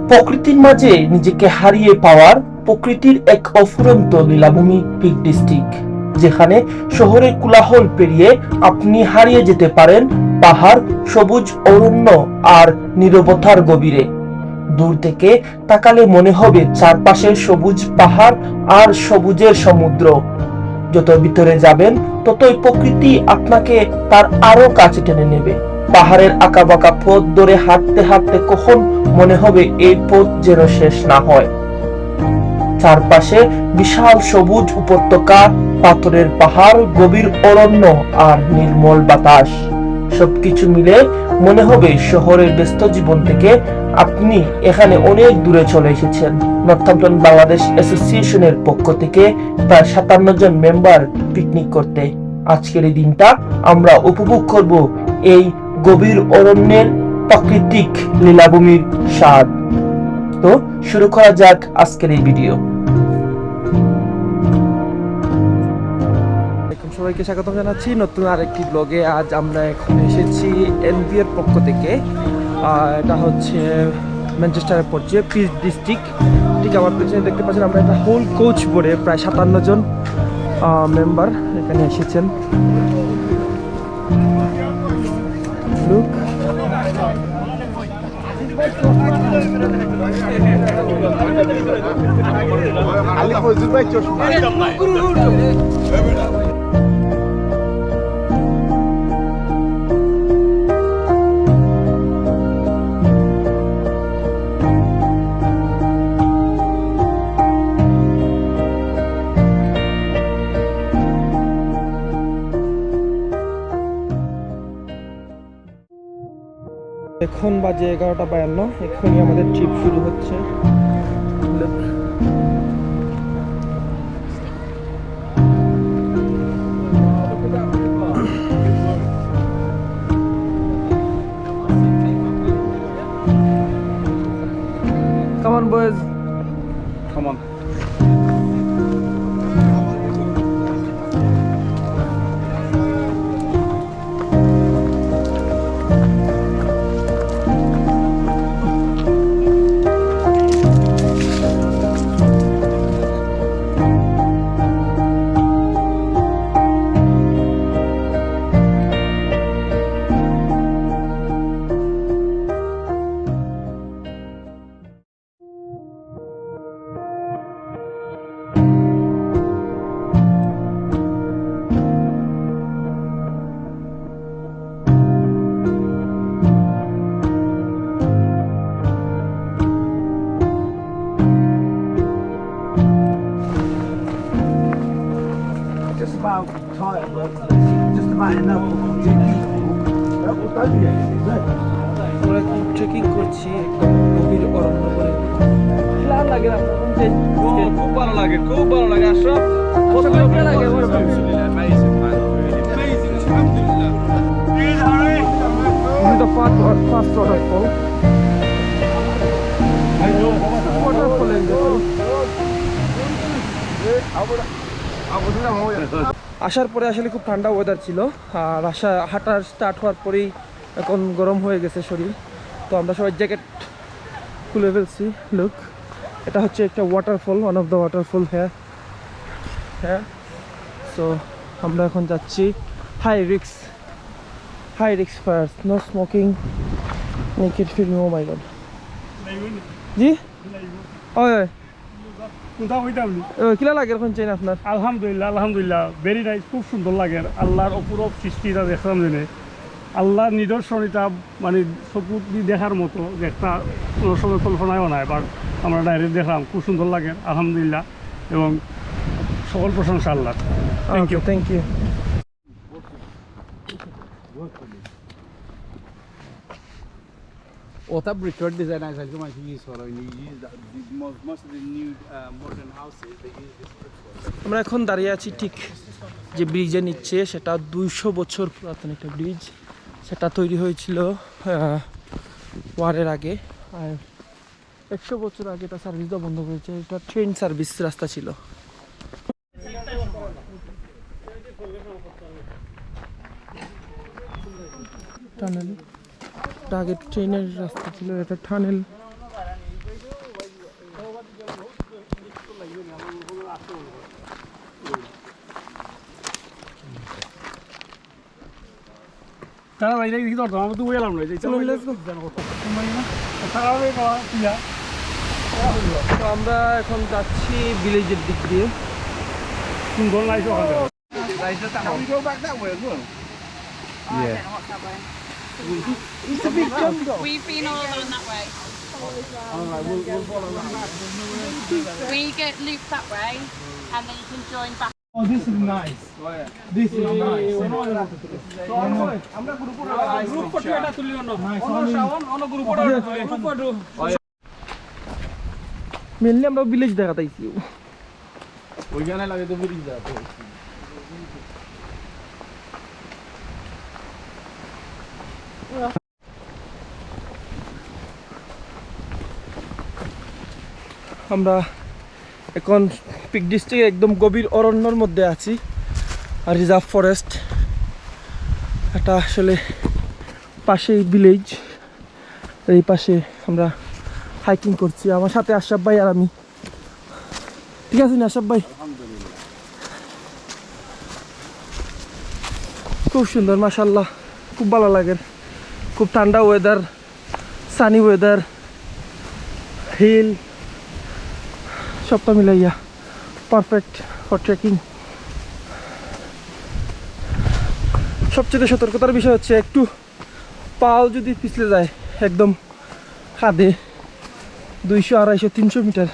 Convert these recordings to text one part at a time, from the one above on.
প্রকৃতির মাঝে নিজেকে হারিয়ে পাওয়ার প্রকৃতির এক অফুরন্ত লীলাভূমি পিক ডিস্ট্রিক্ট, যেখানে শহরের কোলাহল পেরিয়ে আপনি হারিয়ে যেতে পারেন পাহাড়, সবুজ অরণ্য আর নীরবতার গভীরে। দূর থেকে তাকালে মনে হবে চারপাশে সবুজ পাহাড় আর সবুজের সমুদ্র। যত ভিতরে যাবেন ততই প্রকৃতি আপনাকে তার আরো কাছে টেনে নেবে। পাহাড়ের আঁকাবাঁকা পথ ধরে হাঁটতে হাঁটতে কখন মনে হবে এই পথ যেন শেষ না হয়। চারপাশে বিশাল সবুজ উপত্যকা, পাথরের পাহাড়, গভীর অরণ্য আর নির্মল বাতাস। সবকিছু মিলে মনে হবে শহরের ব্যস্ত জীবন থেকে আপনি এখানে অনেক দূরে চলে এসেছেন। নর্থাম্পটন বাংলাদেশ অ্যাসোসিয়েশনের পক্ষ থেকে প্রায় 57 জন মেম্বার পিকনিক করতে আজকের এই দিনটা আমরা উপভোগ করব এই গভীর অরণ্যের প্রাকৃতিক লীলাভূমির স্বাদ। তো শুরু করা যাক আজকের এই ভিডিও। সবাইকে স্বাগত জানাচ্ছি নতুন আরেকটি ব্লগে। আজ আমরা এখন এসেছি এনবি এর পক্ষ থেকে। এটা হচ্ছে ম্যানচেস্টারের পর্যায়ে পিচ ডিস্ট্রিক্ট। ঠিক আমার পেছনে দেখতে পাচ্ছেন আমরা একটা হোল কোচ বোর্ডে প্রায় 57 জন মেম্বার এখানে এসেছেন। এখন বাজে 11:52। এখনই আমাদের ট্রিপ শুরু হচ্ছে। Come on boys, come on. আমরা ট্রেকিং করছি একদম গভীর অরণ্য করে। লাগে না খুব ভালো লাগে, খুব ভালো লাগে। আশরাফ আসার পরে আসলে খুব ঠান্ডা ওয়েদার ছিল, আর হাঁটা স্টার্ট হওয়ার পরেই এখন গরম হয়ে গেছে শরীর। তো আমরা সবাই জ্যাকেট খুলে ফেলছি। লুক, এটা হচ্ছে একটা waterfall, one of the waterfall হ্যাঁ। সো আমরা এখন যাচ্ছি। হাই রিক্স first, no smoking, naked film. Oh my god জি ওই কিলা লাগে এখন চেন আপনার? আলহামদুলিল্লাহ ভেরি নাইস, খুব সুন্দর লাগে। আল্লাহর অপূরব সৃষ্টিটা দেখলাম জেনে, আল্লাহর নিদর্শন এটা মানে চকু দেখার মতো, একটা কোনো সময় কল্পনায়ও নাই, বাট আমরা ডাইরেক্ট দেখলাম, খুব সুন্দর লাগে আলহামদুলিল্লাহ। এবং সকল প্রশংসা আল্লাহ। Thank you. Otab record design as I come use for most of the new modern houses they use this brick. আমরা এখন দাঁড়িয়ে আছি ঠিক যে ব্রিজের নিচে, সেটা 200 বছর পুরাতন একটা ব্রিজ। সেটা তৈরি হয়েছিল ওয়ারের আগে, আর 100 বছর আগে এটা সার্ভিস দেওয়া বন্ধ করেছে। এটা ট্রেন সার্ভিস রাস্তা ছিল। টানেল, এটা আগে ট্রেনের রাস্তা ছিল, এটা টানেল। তারা বাইরে দেখি ধরতাম আমি তো গেলাম না চলো তো আমরা এখন যাচ্ছি ভিলেজের দিক দিয়ে। সুন্দর লাগছে ওখানে Can we go back that way as well? Yeah. It's a big jump though. We've been all around that way. We'll follow that. We get looped that way, and then you can join back. Oh, this is nice. Oh yeah. This is nice. আমরা group photo এটা তুলি অন্য group photo mainly আমরা village দেখাতাইছি। ওইখানে লাগে তো bridge যাবে আমরা এখন পিক ডিস্ট্রিক্টে একদম গভীর অরণ্যর মধ্যে আছি, আর রিজার্ভ ফরেস্ট। এটা আসলে পাশেই ভিলেজ, এই পাশে আমরা হাইকিং করছি। আমার সাথে আশরাফ ভাই আর আমি। ঠিক আছে না আশরাফ ভাই? খুব সুন্দর মাশাআল্লাহ, খুব ভালো লাগে। খুব ঠান্ডা ওয়েদার, সানি ওয়েদার, হিল সবটা মিলাইয়া পারফেক্ট ফর ট্রেকিং। সবচেয়ে সতর্কতার বিষয় হচ্ছে একটু পাও যদি পিছলে যায় একদম খাদে 200, 250, 300 মিটার।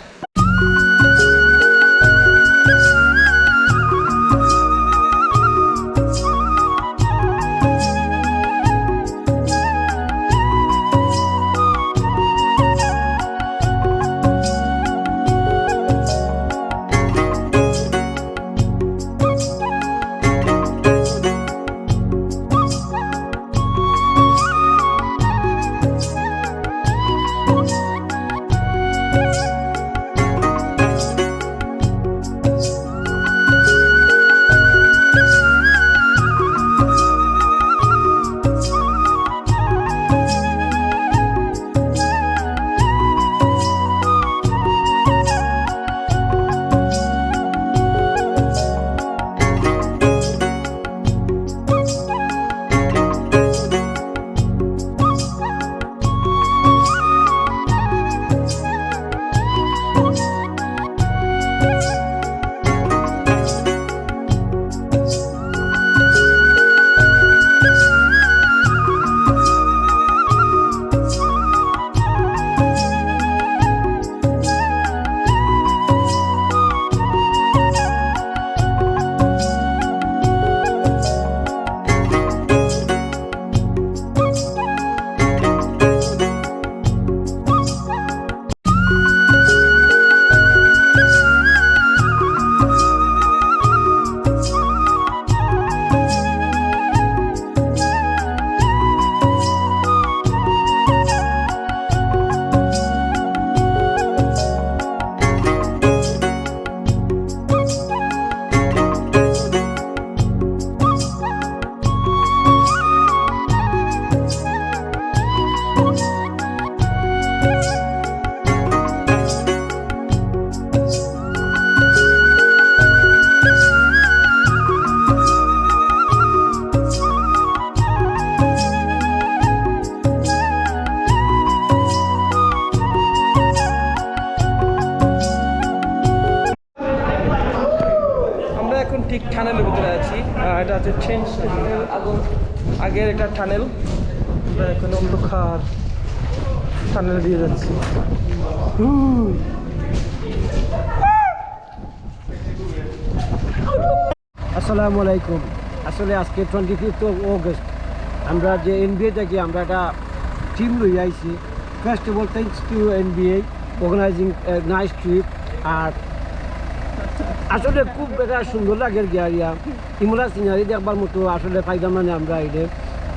ঠিক টানেলের ভিতরে আছি। এটা হচ্ছে চেঞ্জ আগের একটা টানেল। আমরা এখন অন্ধকার টানেল দিয়ে যাচ্ছি। আসসালামু আলাইকুম। আসলে আজকে 25 অগস্ট আমরা যে এনবিএ থেকে আমরা একটা টিম লই আইছি। First of all thanks to NBA organizing nice trip. আর আসলে খুব একটা সুন্দর লাগে গিয়ারিয়া ইমলা সিনারি দেখবার মতো আসলে ফায়দা মানে আমরা আইলে।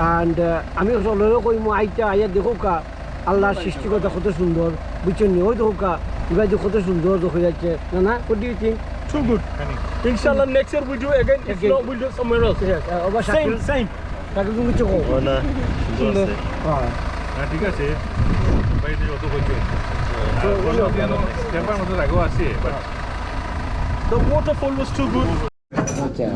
অ্যান্ড আমি চলেও কই আইটা আইয়া দেখো কা আল্লাহর সৃষ্টিকতা কত সুন্দর, বুঝছেন নি? ওই দেখো কা এবার যে কত সুন্দর দেখা যাচ্ছে না না? What do you think? Too good. Inshallah, next year we do again. If not, we'll do somewhere else. Same. তাকে তুমি কিছু কো সুন্দর। হ্যাঁ ঠিক আছে বাইরে যত হচ্ছে টেম্পার মতো রাখো আছে The waterfall was too good. আচ্ছা